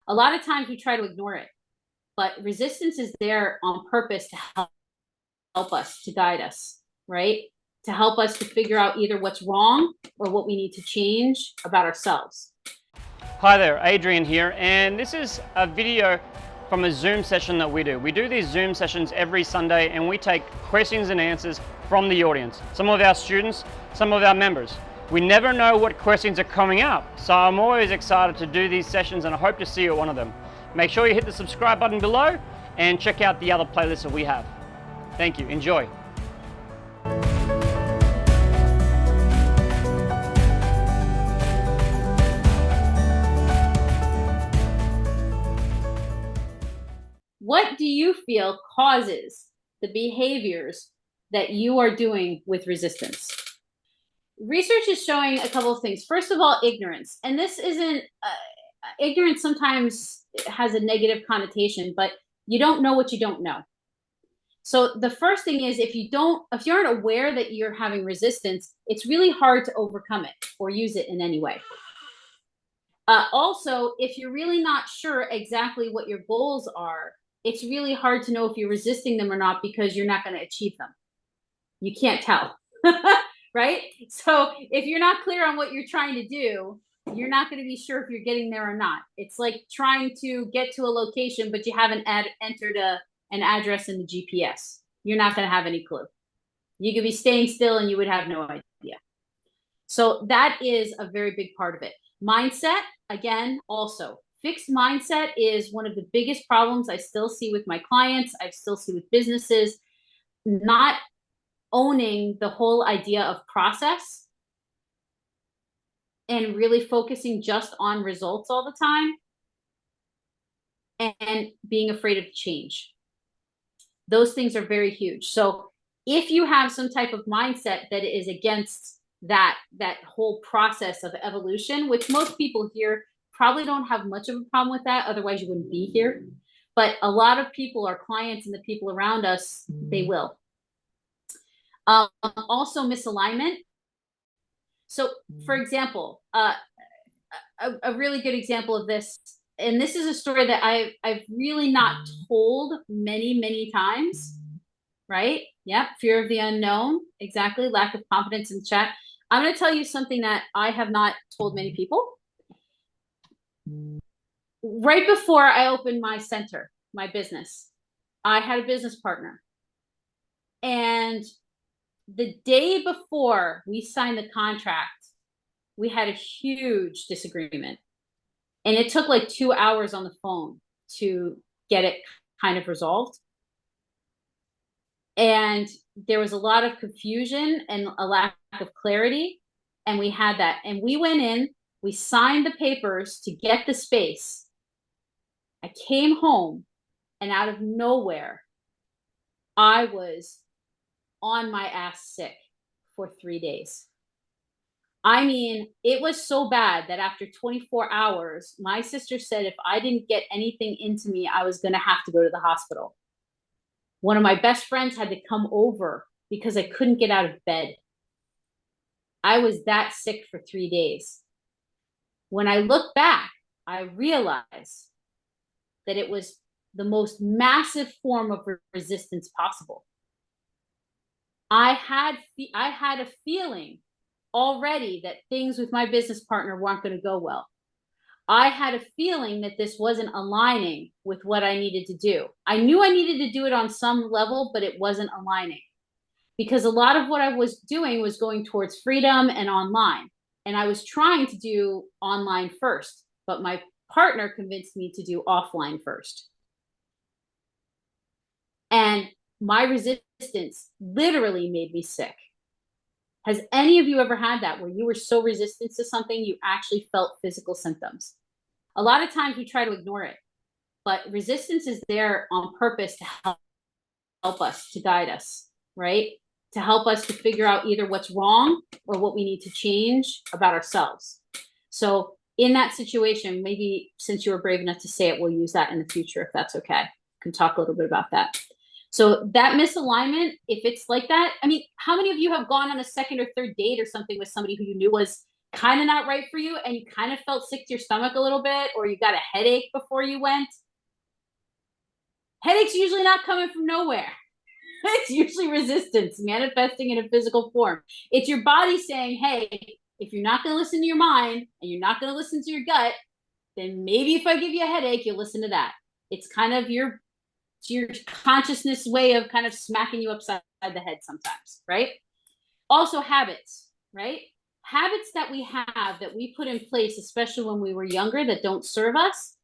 A lot of times we try to ignore it, but resistance is there on purpose to help us, to guide us, right? To help us to figure out either what's wrong or what we need to change about ourselves. Hi there, Adrian here, and this is a video from a Zoom session that we do. We do these Zoom sessions every Sunday and we take questions and answers from the audience. Some of our students, some of our members. We never know what questions are coming up, so I'm always excited to do these sessions and I hope to see you at one of them. Make sure you hit the subscribe button below and check out the other playlists that we have. Thank you, enjoy. What do you feel causes the behaviors that you are doing with resistance? Research is showing a couple of things. First of all, ignorance. And this isn't, ignorance sometimes has a negative connotation, but you don't know what you don't know. So the first thing is if you aren't aware that you're having resistance, it's really hard to overcome it or use it in any way. Also, if you're really not sure exactly what your goals are, it's really hard to know if you're resisting them or not because you're not going to achieve them. You can't tell, right? So if you're not clear on what you're trying to do, you're not going to be sure if you're getting there or not. It's like trying to get to a location, but you haven't entered an address in the GPS. You're not going to have any clue. You could be staying still and you would have no idea. So that is a very big part of it. Mindset, again, also. Fixed mindset is one of the biggest problems I still see with my clients. I still see with businesses. Not owning the whole idea of process and really focusing just on results all the time and being afraid of change. Those things are very huge. So if you have some type of mindset that is against that whole process of evolution, which most people here probably don't have much of a problem with that, otherwise you wouldn't be here. But a lot of people, our clients and the people around us, they will. Also misalignment. So for example, a really good example of this, and this is a story that I've really not told many times, right? Yep, fear of the unknown, exactly, lack of confidence in chat. I'm going to tell you something that I have not told many people. Right before I opened my center, my business, I had a business partner. And the day before we signed the contract, we had a huge disagreement. And it took like 2 hours on the phone to get it kind of resolved. And there was a lot of confusion and a lack of clarity. And we had that. And we went in, we signed the papers to get the space. I came home and out of nowhere, I was on my ass sick for 3 days. I mean, it was so bad that after 24 hours, my sister said if I didn't get anything into me, I was going to have to go to the hospital. One of my best friends had to come over because I couldn't get out of bed. I was that sick for 3 days. When I look back, I realized that it was the most massive form of resistance possible. I had a feeling already that things with my business partner weren't going to go well. I had a feeling that this wasn't aligning with what I needed to do. I knew I needed to do it on some level, but it wasn't aligning because a lot of what I was doing was going towards freedom and online. And I was trying to do online first, but my partner convinced me to do offline first. And my resistance literally made me sick. Has any of you ever had that where you were so resistant to something you actually felt physical symptoms? A lot of times we try to ignore it, but resistance is there on purpose to help us, to guide us, right? To help us to figure out either what's wrong or what we need to change about ourselves. So in that situation, maybe since you were brave enough to say it, we'll use that in the future if that's okay. Can talk a little bit about that. So that misalignment, if it's like that, I mean, how many of you have gone on a second or third date or something with somebody who you knew was kind of not right for you, and you kind of felt sick to your stomach a little bit, or you got a headache before you went, headache's usually not coming from nowhere. It's usually resistance manifesting in a physical form. It's your body saying, hey, if you're not going to listen to your mind and you're not going to listen to your gut, then maybe if I give you a headache, you'll listen to that. It's kind of your consciousness way of kind of smacking you upside the head sometimes, right? Also habits, right? Habits that we have that we put in place, especially when we were younger, that don't serve us,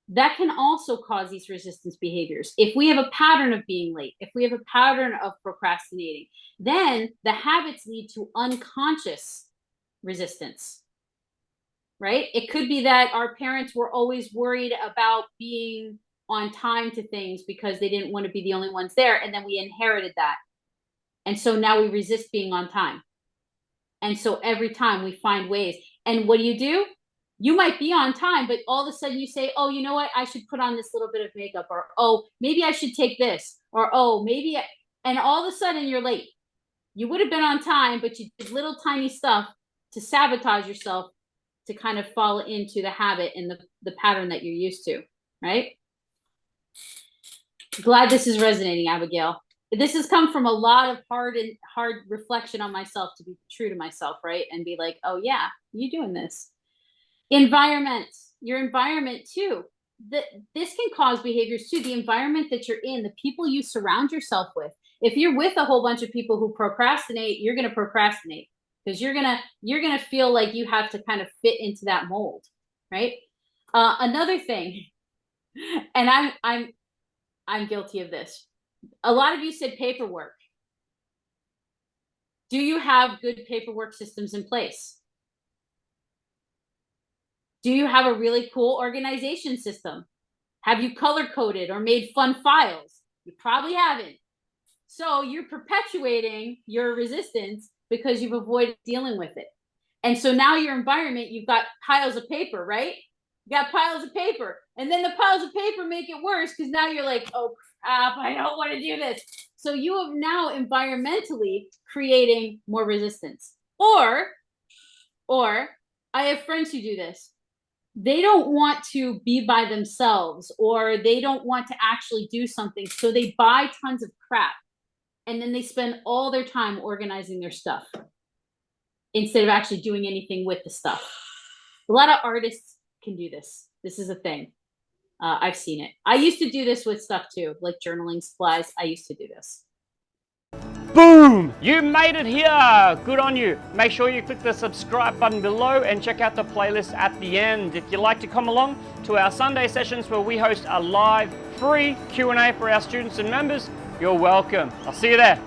that can also cause these resistance behaviors. If we have a pattern of being late, if we have a pattern of procrastinating, then the habits lead to unconscious resistance, right? It could be that our parents were always worried about being on time to things because they didn't want to be the only ones there, and then we inherited that. And so now we resist being on time. And so every time we find ways. And what do? You might be on time, but all of a sudden you say, oh, you know what? I should put on this little bit of makeup, or, oh, maybe I should take this, or, oh, maybe, and all of a sudden you're late. You would have been on time, but you did little tiny stuff to sabotage yourself to kind of fall into the habit and the pattern that you're used to, right? Glad this is resonating, Abigail. This has come from a lot of hard reflection on myself, to be true to myself, right? And be like, oh yeah, you doing this. Environment, your environment too. This can cause behaviors too. The environment that you're in, the people you surround yourself with. If you're with a whole bunch of people who procrastinate, you're going to procrastinate because you're gonna feel like you have to kind of fit into that mold, right? Another thing, and I'm guilty of this. A lot of you said paperwork. Do you have good paperwork systems in place? Do you have a really cool organization system? Have you color coded or made fun files? You probably haven't. So you're perpetuating your resistance because you've avoided dealing with it. And so now your environment, you've got piles of paper, right? You got piles of paper. And then the piles of paper make it worse because now you're like, oh crap, I don't want to do this. So you have now environmentally creating more resistance. Or I have friends who do this. They don't want to be by themselves, or they don't want to actually do something. So they buy tons of crap. And then they spend all their time organizing their stuff instead of actually doing anything with the stuff. A lot of artists can do this. This is a thing. I've seen it. I used to do this with stuff too, like journaling supplies. I used to do this. Boom! You made it here! Good on you. Make sure you click the subscribe button below and check out the playlist at the end. If you'd like to come along to our Sunday sessions where we host a live, free Q&A for our students and members, you're welcome. I'll see you there.